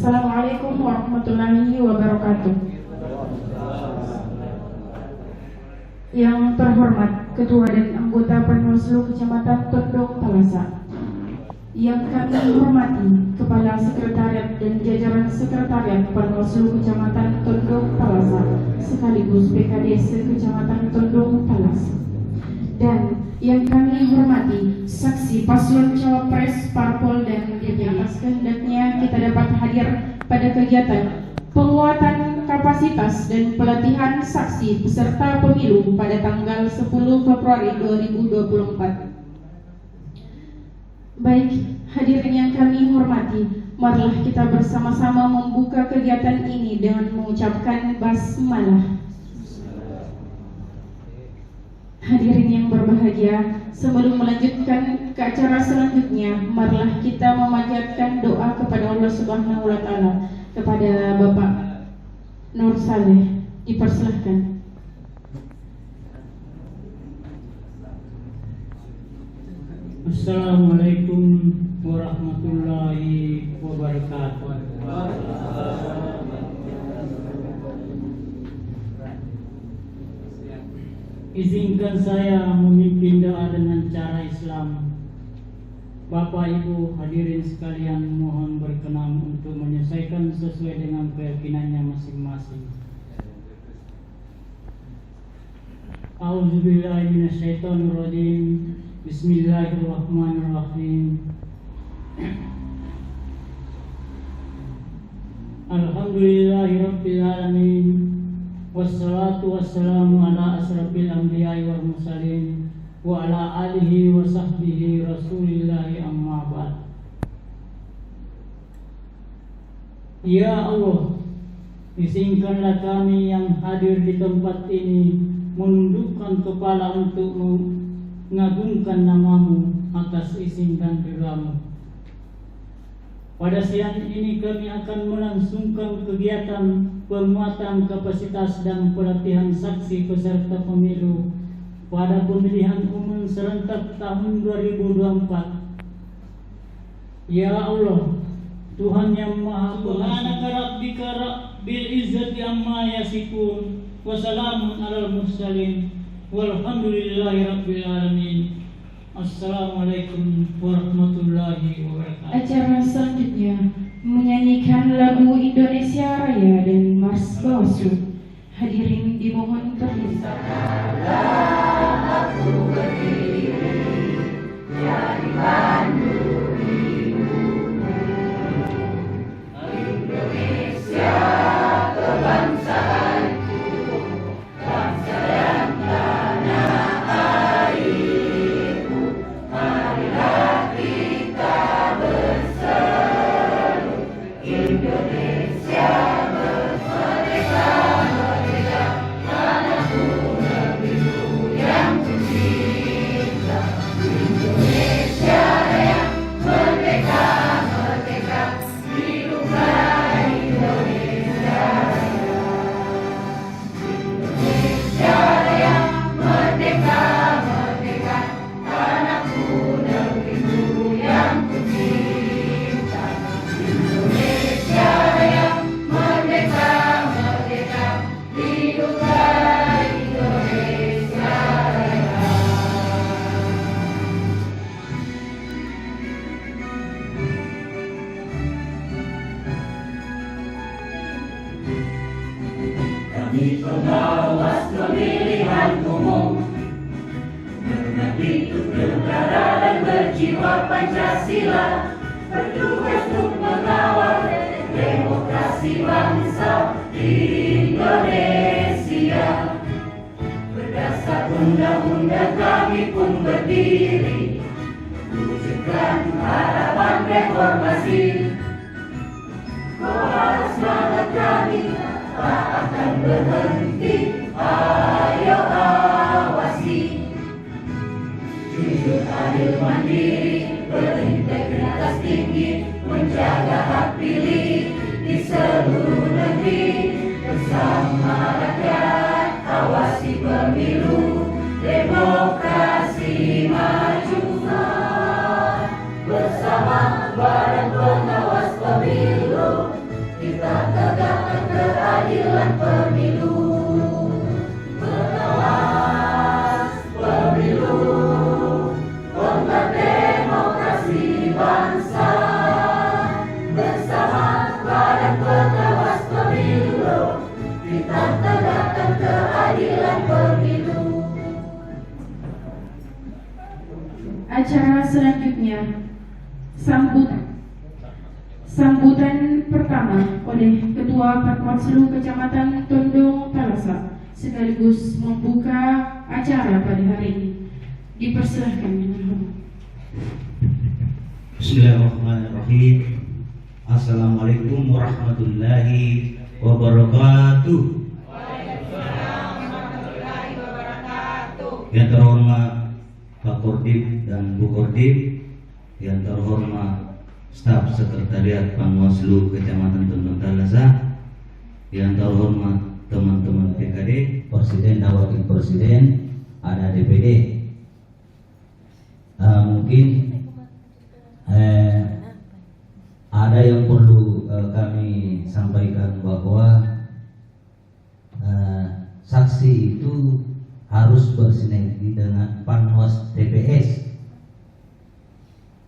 Assalamualaikum warahmatullahi wabarakatuh. Yang terhormat Ketua dan anggota Panwaslu Kecamatan Tondong Talasa, yang kami hormati Kepala Sekretariat dan jajaran Sekretariat Panwaslu Kecamatan Tondong Talasa sekaligus PKDS Kecamatan Tondong Talasa, dan yang kami hormati saksi paslon cawapres, parpol dan DPD. Atas kehendaknya kita dapat hadir pada kegiatan penguatan kapasitas dan pelatihan saksi peserta pemilu pada tanggal 10 Februari 2024. Baik, hadirin yang kami hormati, marilah kita bersama-sama membuka kegiatan ini dengan mengucapkan basmalah. Hadirin yang berbahagia, sebelum melanjutkan ke acara selanjutnya, marilah kita memanjatkan doa kepada Allah Subhanahu wa Ta'ala. Kepada Bapak Nur Saleh, dipersilahkan. Assalamualaikum warahmatullahi wabarakatuh. Izinkan saya memimpin doa dengan cara Islam. Bapak Ibu hadirin sekalian, mohon berkenan untuk menyelesaikan sesuai dengan keyakinannya masing-masing. A'udzubillahi minasyaitonirrajim. Bismillahirrahmanirrahim. Alhamdulillahirabbil alamin. Wassalatu wassalamu ala asrafil anbiya'i wal mursalin wa ala alihi wa sahbihi rasulillahi amma ba'd. Ya Allah, izinkanlah kami yang hadir di tempat ini menundukkan kepala untuk mengagungkan namamu atas izin dan ridhamu. Pada siang ini kami akan melangsungkan kegiatan penguatan kapasitas dan pelatihan saksi peserta pemilu pada pemilihan umum serentak tahun 2024. Ya Allah, Tuhan yang Maha Subhanaka rabbika rabbil izzati amma yasifun wa salamun alal mursalin walhamdulillahi rabbil alamin. Assalamualaikum warahmatullahi wabarakatuh. Acara selanjutnya menyanyikan lagu Indonesia Raya dan Mars Bawaslu. Hadirin dimohon berdiri. Aku berdiri jadi pandu hidupmu, Indonesia kebangsaanku, bangsa dan tanah airku. Marilah kita berseru, Indonesia merdeka, merdeka, tanahku negeriku yang kucinta. Indonesia Raya, merdeka, merdeka, hiduplah Indonesia Raya. Indonesia Raya, merdeka, merdeka, tanahku negeriku yang kucinta. Indonesia Raya, merdeka, merdeka, hiduplah Indonesia Raya. Kami pengawas pemilihan umum, mengabdi untuk negara dan berjiwa Pancasila, bertugas untuk mengawal demokrasi bangsa di Indonesia. Berdasar undang-undang kami pun berdiri, wujudkan harapan reformasi. Kau harus semangat kami, tak akan berhenti, ayo awasi. Jujur, adil, mandiri, berintegritas tinggi, menjaga hak pilih di seluruh negeri. Bersama rakyat, awasi pemilu, demokrasi maju. Bersama Badan Pengawas Pemilu, keadilan pemilu. Pengawas pemilu, bongkar demokrasi bangsa. Bersama Badan Pengawas Pemilu, kita tegakkan keadilan pemilu. Acara selanjutnya, sambutan pertama oleh Ketua Panwaslu Kecamatan Tondong Talasa sekaligus membuka acara pada hari ini. Dipersilahkan dengan hormat. Bismillahirrahmanirrahim. Assalamualaikum warahmatullahi wabarakatuh. Yang terhormat Pak Kordip dan Bu Kordip, yang terhormat staf sekretariat Panwaslu Kecamatan Tondong Talasa, yang terhormat teman-teman PKD, Presiden dan Wakil Presiden, ada DPD. Mungkin ada yang perlu kami sampaikan bahwa saksi itu harus bersinergi dengan Panwas TPS.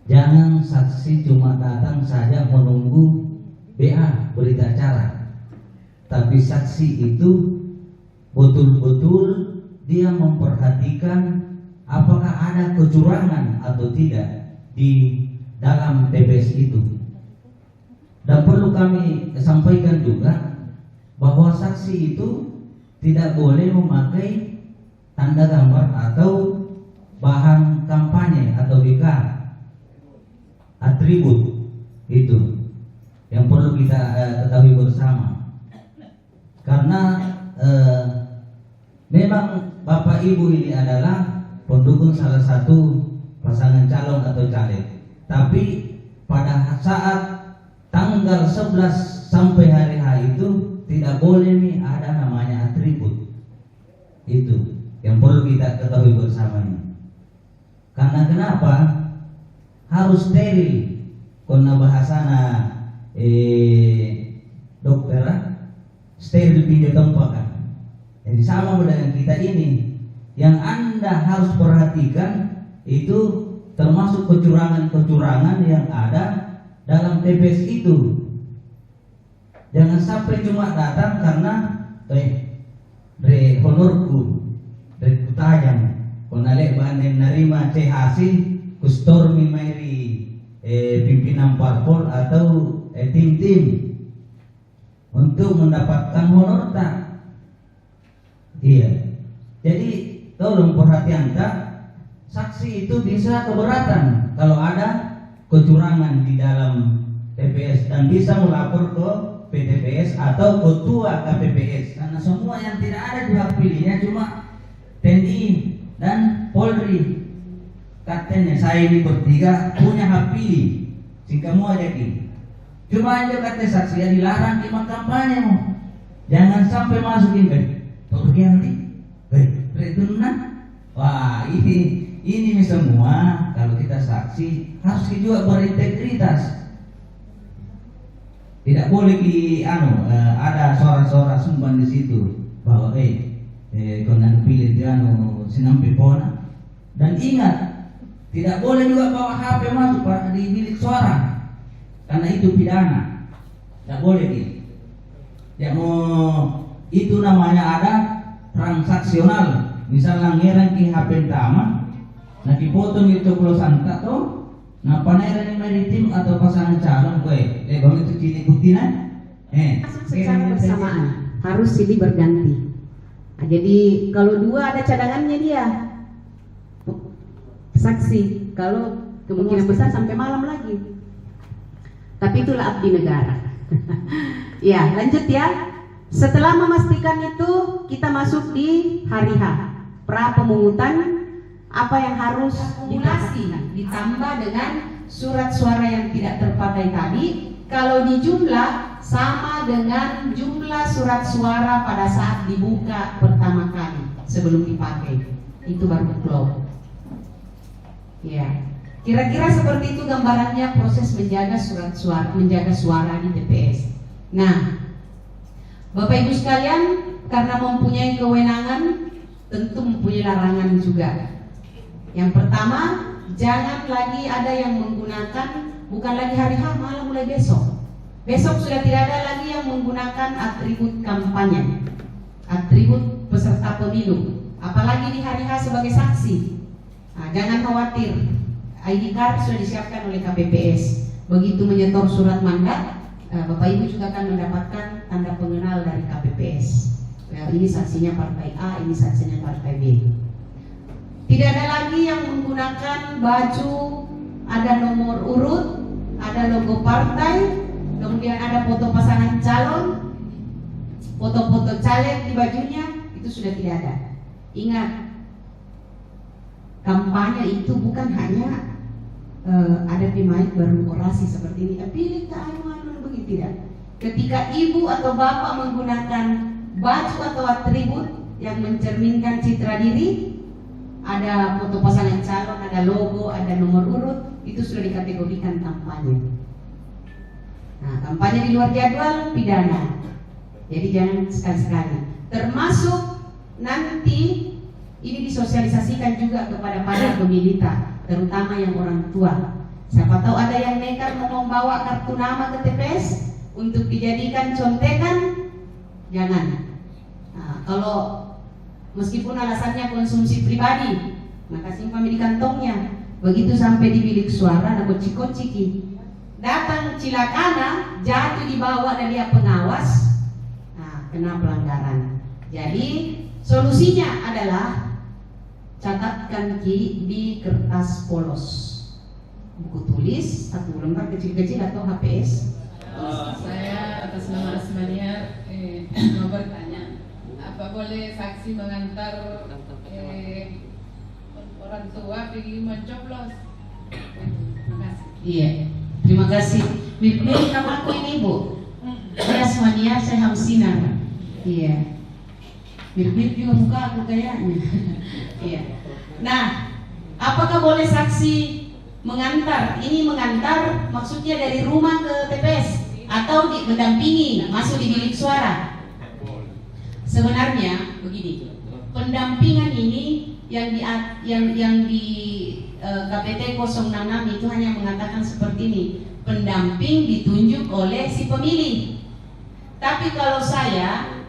Jangan saksi cuma datang saja menunggu BA berita acara, tapi saksi itu betul-betul dia memperhatikan apakah ada kecurangan atau tidak di dalam TPS itu. Dan perlu kami sampaikan juga bahwa saksi itu tidak boleh memakai tanda gambar atau bahan kampanye atau BK, atribut itu yang perlu kita ketahui bersama. Karena memang Bapak Ibu ini adalah pendukung salah satu pasangan calon atau caleg, tapi pada saat tanggal 11 sampai hari H itu tidak boleh nih ada namanya atribut. Itu yang perlu kita ketahui bersama ini. Karena kenapa? Harus steril. Karena bahasana dokter steril pinjau tempat kan. Jadi sama dengan kita ini. Yang Anda harus perhatikan itu termasuk kecurangan-kecurangan yang ada dalam TPS itu. Jangan sampai cuma datang karena honorku tajam, konale bahan narima hasil kustormi mairi pimpinan parpol atau tim-tim untuk mendapatkan honor tak? Iya. Jadi tolong perhatian tak, saksi itu bisa keberatan kalau ada kecurangan di dalam TPS dan bisa melapor ke PTPS atau ketua KPPS, karena semua yang tidak ada di hak pilihnya cuma TNI dan Polri. Katanya saya ini bertiga punya hak pilih, sing kamu aja ki. Cuma aja kata saksi yang dilarang di kampanye mu. Jangan sampai masukin pergi nanti. Itu wah ini semua kalau kita saksi harus juga berintegritas. Tidak boleh ada suara-suara sumban di situ bahwa kena pilih dia sinampi pona. Dan ingat, tidak boleh juga bawa HP masuk di bilik suara, karena itu pidana. Tidak boleh gitu. Ya itu namanya ada transaksional. Misalnya ngerang ki HP tama, nah dipotong itu pulsa tak tuh. Nah, panairan maritim atau pasangan calon bang itu ciri buktinya. Secara bersamaan harus silih berganti. Nah, jadi kalau dua ada cadangannya dia saksi, kalau kemungkinan besar sampai malam lagi. Tapi itulah abdi negara. Ya, lanjut ya. Setelah memastikan itu, kita masuk di hari H, pra pemungutan. Apa yang harus akumulasi ditambah dengan surat suara yang tidak terpakai tadi. Kalau dijumlah sama dengan jumlah surat suara pada saat dibuka pertama kali sebelum dipakai. Itu baru klop. Ya, kira-kira seperti itu gambarannya proses menjaga surat suara, menjaga suara di TPS. Nah, Bapak Ibu sekalian, karena mempunyai kewenangan, tentu mempunyai larangan juga. Yang pertama, jangan lagi ada yang menggunakan, bukan lagi hari H, malah mulai besok. Besok sudah tidak ada lagi yang menggunakan atribut kampanye, atribut peserta pemilu, apalagi di hari H sebagai saksi. Nah, jangan khawatir, ID card sudah disiapkan oleh KPPS. Begitu menyetor surat mandat, Bapak Ibu juga akan mendapatkan tanda pengenal dari KPPS. Ini saksinya partai A, ini saksinya partai B. Tidak ada lagi yang menggunakan baju, ada nomor urut, ada logo partai, kemudian ada foto pasangan calon, foto-foto caleg di bajunya, itu sudah tidak ada. Ingat, kampanye itu bukan hanya ada di mic baru orasi seperti ini, pilih ke anu begitu, tidak. Ketika ibu atau bapak menggunakan baju atau atribut yang mencerminkan citra diri, ada foto pasangan calon, ada logo, ada nomor urut, itu sudah dikategorikan kampanye. Nah, kampanye di luar jadwal pidana. Jadi jangan sekali-sekali. Termasuk nanti ini disosialisasikan juga kepada para pemilih, terutama yang orang tua. Siapa tahu ada yang nekat mau membawa kartu nama ke TPS untuk dijadikan contekan, jangan. Nah, kalau meskipun alasannya konsumsi pribadi, maka simpan di kantongnya. Begitu sampai di bilik suara, ada kocik-kociki. Datang cilakana, jatuh di bawah dari pengawas, nah, kena pelanggaran. Jadi solusinya adalah catatkan di kertas polos, buku tulis 1 lembar kecil-kecil atau HPS. Saya atas nama Asmania mau bertanya, apa boleh saksi mengantar orang tua pergi mencoblos? Terima kasih. Iya, terima kasih. Mirip nama aku ini, Bu. Saya Asmania, saya Hamsina. Iya. Mirip juga muka aku kayaknya. Iya. Nah, apakah boleh saksi mengantar? Ini mengantar maksudnya dari rumah ke TPS atau mendampingi masuk di bilik suara? Sebenarnya begini, pendampingan ini yang di KPT 066 itu hanya mengatakan seperti ini, pendamping ditunjuk oleh si pemilih. Tapi kalau saya,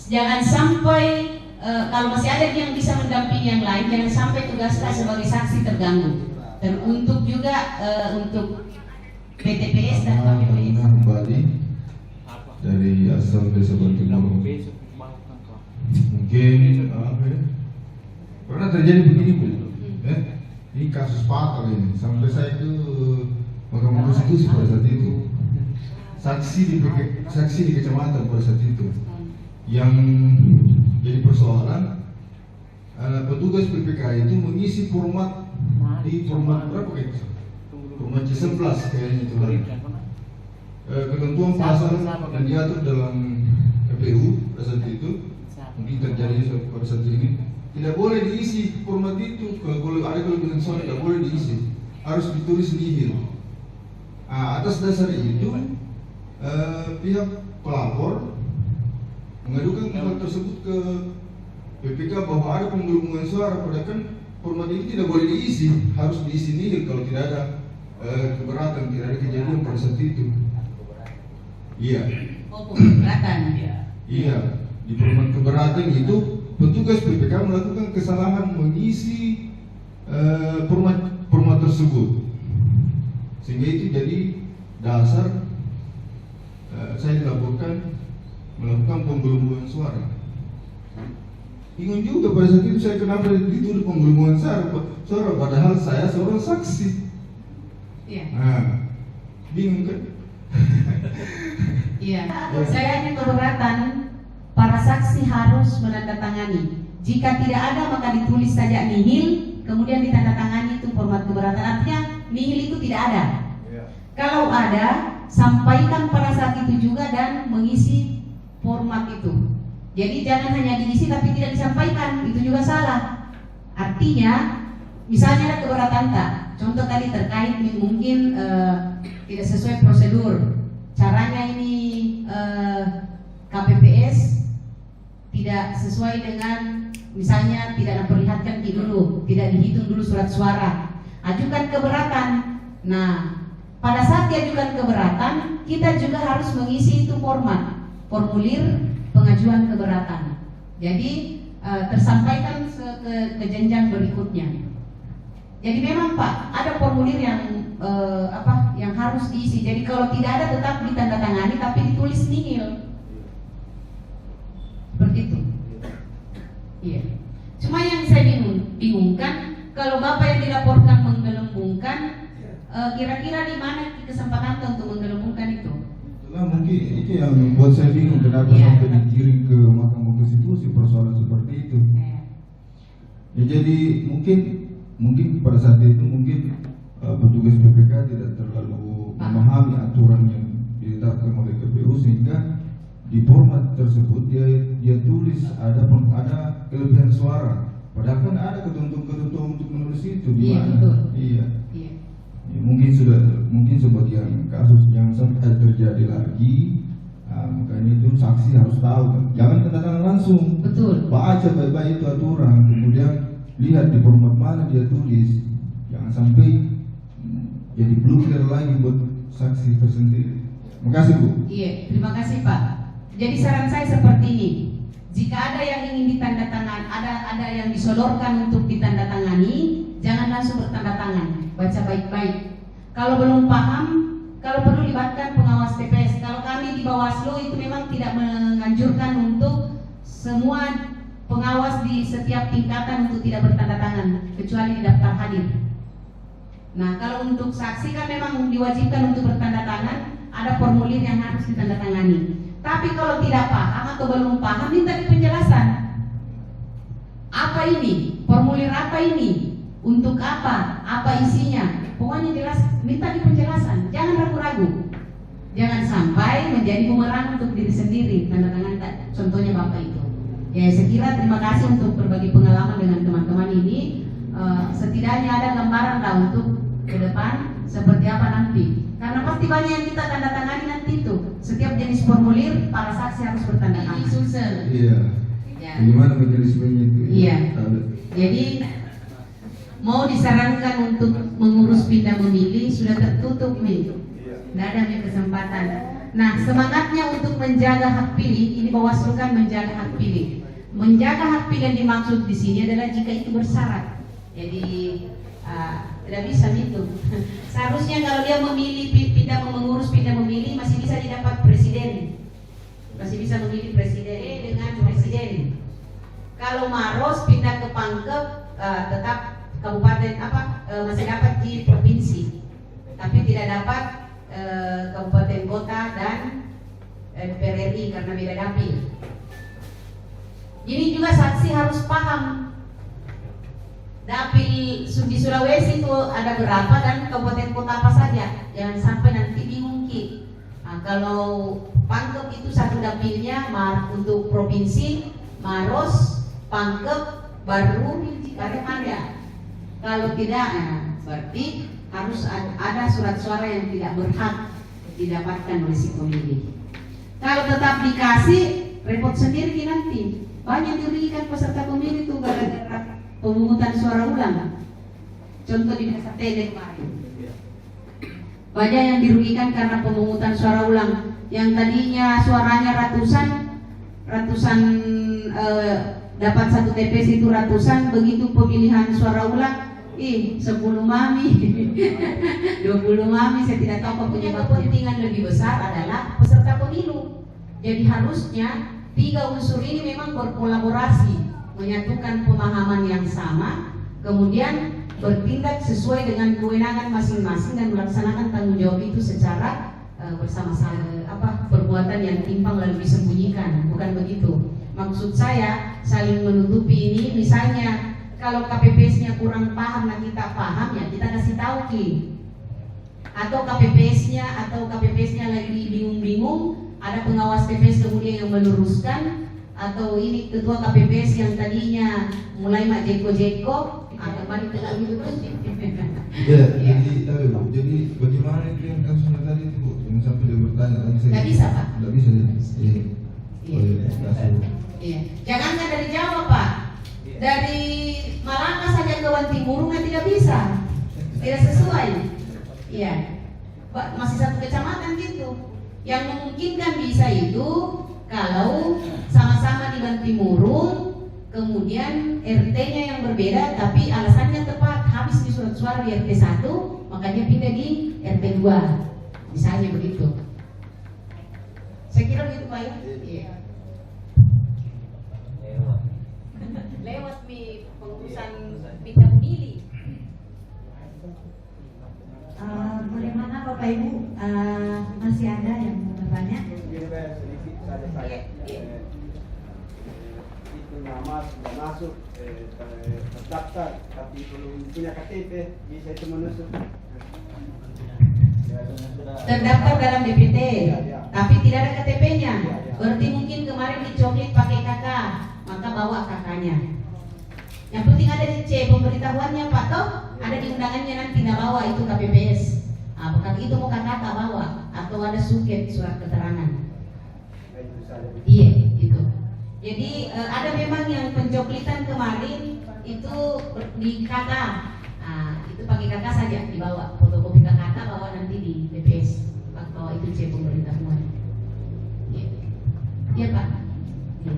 jangan sampai kalau masih ada yang bisa mendampingi yang lain, jangan sampai tugasnya sebagai saksi terganggu. Dan untuk juga untuk PTPS dan KPPS. Kembali dari asal desa Bantimurung. Mungkin pernah terjadi begini, Bu. Ini kasus fatal ini. Sampai saya ke Mahkamah Konstitusi pada saat itu. Saksi di kecamatan pada saat itu. Yang jadi persoalan, petugas PPK itu mengisi format di format berapa kayaknya? Format C11 kayaknya itu lagi. Ketentuan pasal yang diatur dalam KPU pada saat itu, mungkin terjadi pada saat ini, tidak boleh diisi format itu. Kalau ada kelebihan soal tidak boleh diisi, harus ditulis nihil. Atas dasar itu, pihak pelapor mengadukan hal tersebut ke PPK bahwa ada penggelembungan suara, padahal kan format ini tidak boleh diisi, harus diisi nihil kalau tidak ada keberatan, tidak ada kejadian pada saat itu. Iya. Oh, keberatan. Iya, di format keberatan itu petugas PPK melakukan kesalahan mengisi format tersebut, sehingga itu jadi dasar saya dilaporkan melakukan penggelembungan suara. Bingung juga pada saat itu saya kenapa dituduh penggelembungan suara padahal saya seorang saksi. Iya. Nah, bingung kan? Iya. Saya hanya keberatan, para saksi harus menandatangani. Jika tidak ada maka ditulis saja nihil, kemudian ditandatangani itu format keberatan. Artinya nihil itu tidak ada. Kalau ada, sampaikan pada saat itu juga dan mengisi format itu. Jadi jangan hanya diisi tapi tidak disampaikan, itu juga salah. Artinya, misalnya ada keberatan tak? Contoh tadi terkait mungkin tidak sesuai prosedur. Caranya ini tidak sesuai dengan, misalnya tidak memperlihatkan dulu, tidak dihitung dulu surat suara, ajukan keberatan. Nah, pada saat diajukan keberatan, kita juga harus mengisi itu formulir pengajuan keberatan. Jadi tersampaikan ke jenjang berikutnya. Jadi memang Pak, ada formulir yang yang harus diisi. Jadi kalau tidak ada tetap ditandatangani tapi ditulis nihil. Seperti itu. Iya. Cuma yang saya bingungkan, kalau Bapak yang dilaporkan menggelembungkan, kira-kira di mana kesempatan untuk menggelembungkan itu? Itulah mungkin itu yang membuat saya bingung kenapa sampai dikirim ke Mahkamah Konstitusi persoalan seperti itu. Ya, jadi mungkin pada saat itu mungkin petugas PPK tidak terlalu memahami aturan yang ditetapkan oleh KPU, sehingga di format tersebut dia tulis ada kelebihan suara, padahal kan ada ketentuan untuk menulis itu di mana. Betul. Iya. Ya, mungkin sebagian kasus yang sampai terjadi lagi, makanya itu saksi harus tahu kan. Jangan tanda tangan langsung. Betul. Baca baik-baik itu aturan, kemudian lihat di format mana dia tulis. Jangan sampai jadi blunder lagi buat saksi tersendiri. Terima kasih Bu. Iya, terima kasih Pak. Jadi saran saya seperti ini. Jika ada yang ingin ditandatangan, ada yang disodorkan untuk ditandatangani, jangan langsung bertanda tangan. Baca baik-baik. Kalau belum paham, kalau perlu libatkan pengawas TPS. Kalau kami di Bawaslu itu memang tidak menganjurkan untuk semua pengawas di setiap tingkatan untuk tidak bertanda tangan, kecuali di daftar hadir. Nah, kalau untuk saksi kan memang diwajibkan untuk bertanda tangan, ada formulir yang harus ditandatangani. Tapi kalau tidak paham atau belum paham, minta penjelasan. Apa ini? Formulir apa ini? Untuk apa? Apa isinya? Pokoknya jelas, minta penjelasan. Jangan ragu-ragu. Jangan sampai menjadi bumerang untuk diri sendiri. Tanda tangan contohnya Bapak itu. Ya, saya kira terima kasih untuk berbagi pengalaman dengan teman-teman ini. Setidaknya ada gambaran lah untuk ke depan seperti apa nanti. Karena pasti banyak yang kita tanda tangani nanti itu. Setiap jenis formulir para saksi harus bertanda tangan. Iya. Ya. Bagaimana mekanismenya itu? Iya. Jadi mau disarankan untuk mengurus pindah memilih sudah tertutup nih. Tidak ada kesempatan. Nah, semangatnya untuk menjaga hak pilih, ini Bawaslu kan menjaga hak pilih. Menjaga hak pilih yang dimaksud di sini adalah jika itu bersyarat. Jadi tidak bisa itu. Seharusnya kalau dia memilih mengurus pindah memilih masih bisa didapat presiden, masih bisa memilih presiden dengan presiden. Kalau Maros pindah ke Pangkep tetap kabupaten masih dapat di provinsi, tapi tidak dapat kabupaten kota dan DPR RI karena beda dapil. Ini juga saksi harus paham. Dapil di Sulawesi itu ada berapa dan kabupaten kota apa saja. Jangan sampai nanti bingung Ki. Nah, kalau Pangkep itu satu dapilnya untuk provinsi, Maros, Pangkep, baru ada. Kalau tidak, berarti harus ada surat suara yang tidak berhak didapatkan oleh si pemilih. Kalau tetap dikasih, repot sendiri nanti. Banyak dirugikan peserta pemilih itu gara-gara pemungutan suara ulang. Contoh di Desa Tede kemarin. Banyak yang dirugikan karena pemungutan suara ulang. Yang tadinya suaranya ratusan dapat satu TPS itu ratusan, begitu pemilihan suara ulang, 10 mami, 20 mami, saya tidak tahu apa penyebab. Kepentingan lebih besar adalah peserta pemilu. Jadi harusnya 3 unsur ini memang berkolaborasi, menyatukan pemahaman yang sama, kemudian bertindak sesuai dengan kewenangan masing-masing dan melaksanakan tanggung jawab itu secara bersama-sama. Perbuatan yang timpang lalu disembunyikan, bukan begitu. Maksud saya saling menutupi ini. Misalnya kalau KPPS-nya kurang paham dan kita paham, ya kita kasih tahu Ki. Atau KPPS-nya lagi bingung-bingung, ada pengawas TPS kemudian yang meluruskan, atau ini ketua KPPS yang tadinya mulai mak jeko-jeko, kembali ke lagi terus. Ya, jadi bagaimana itu yang kasusnya tadi itu Bu? Yang sampai dia bertanya lagi saya. Nggak bisa Pak. Nggak bisa ya. Iya. Iya. Jangankan dari Jawa Pak, dari Malaka saja ke Wantimurung tidak bisa, tidak sesuai. Iya, masih satu kecamatan gitu. Yang memungkinkan bisa itu kalau sama-sama di Wantimurung, kemudian RT-nya yang berbeda, tapi alasannya tepat, habis di surat suara di RT 1, makanya pindah di RT 2, misalnya begitu. Saya kira begitu Pak ya. Iya. Lewat di pengurusan pindah memilih. Bagaimana Bapak Ibu, masih ada yang mau bertanya? Sedikit saja saya. Itu nama sudah masuk terdaftar tapi belum punya KTP, bisa itu menusuk. Terdaftar dalam DPT, tapi tidak ada KTP-nya. Ya. Berarti mungkin kemarin dicoklit pakai kakak, maka bawa kakaknya. Yang penting ada di C pemberitahuannya Pak toh, ada di undangannya nanti nggak bawa itu KPPS. Apakah itu mau kakak bawa atau ada suket surat keterangan? Iya, gitu. Jadi ada memang yang pencoklitan kemarin itu di kakak. Itu pakai kakak saja dibawa, fotokopi kakak bawa nanti di DPS, bawa itu C pemberitahuan. Iya, iya Pak. Iya.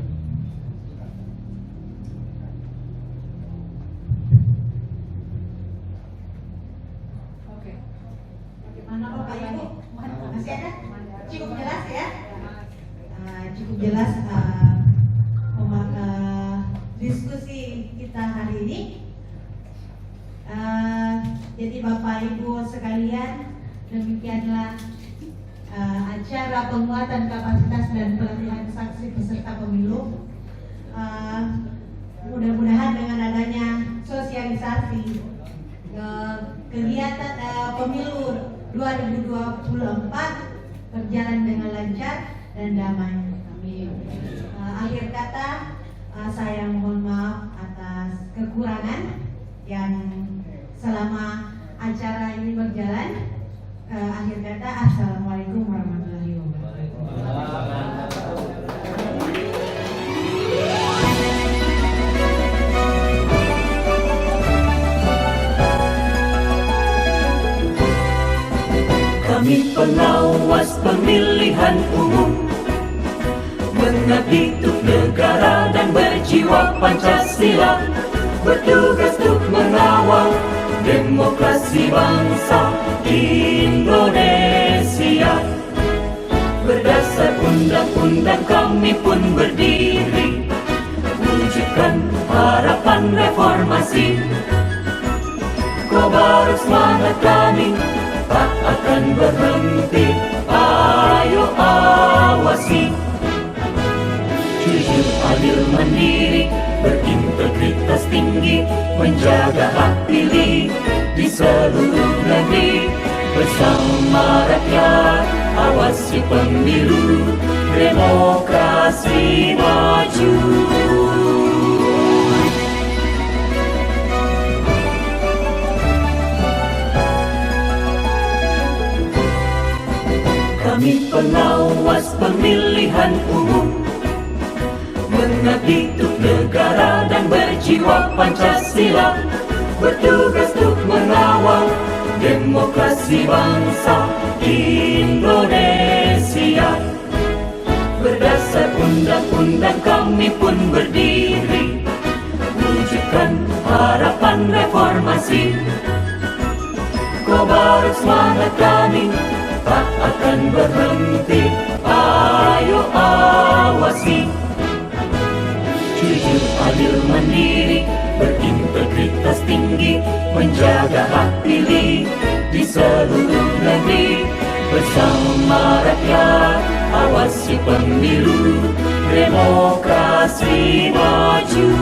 Oke. Bagaimana Bapak Ibu? Masih ada? Cukup jelas ya? Cukup jelas diskusi kita hari ini. Jadi Bapak Ibu sekalian, demikianlah acara penguatan kapasitas dan pelatihan saksi peserta pemilu. Mudah-mudahan dengan adanya sosialisasi kegiatan pemilu 2024 berjalan dengan lancar dan damai. Amin. Akhir kata, saya mohon maaf atas kekurangan yang selama acara ini berjalan. Akhir kata, assalamualaikum warahmatullahi wabarakatuh. Kami pengawas pemilihan umum, mengabdi untuk negara dan berjiwa Pancasila, bertugas untuk mengawal demokrasi bangsa Indonesia. Berdasar undang-undang kami pun berdiri, wujudkan harapan reformasi. Kobar semangat kami tak akan berhenti, ayo awasi. Jujur, adil, mandiri, berintegritas tinggi, menjaga hak pilih di seluruh negeri. Bersama rakyat, awasi pemilu, demokrasi maju. Kami pengawas pemilihan umum, mengabdi untuk negara dan berjiwa Pancasila, bertugas untuk mengawal demokrasi bangsa Indonesia. Berdasar undang-undang kami pun berdiri, wujudkan harapan reformasi. Kobar semangat kami tak akan berhenti, ayo awasi. Jujur, adil, mandiri, berintegritas tinggi, menjaga hak pilih di seluruh negeri. Bersama rakyat, awasi pemilu, demokrasi maju.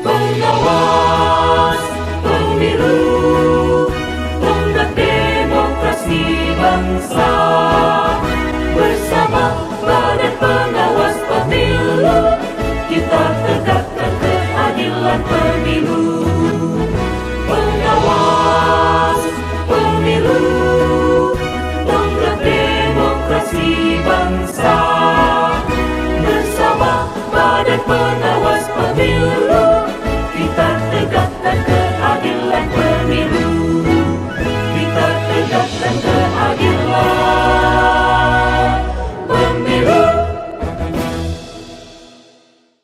Pengawas pemilu, tonggak demokrasi bangsa. Bersama Badan Pengawas Pemilu, kita tegakkan keadilan pemilu. Pengawas pemilu, tonggak demokrasi pengawas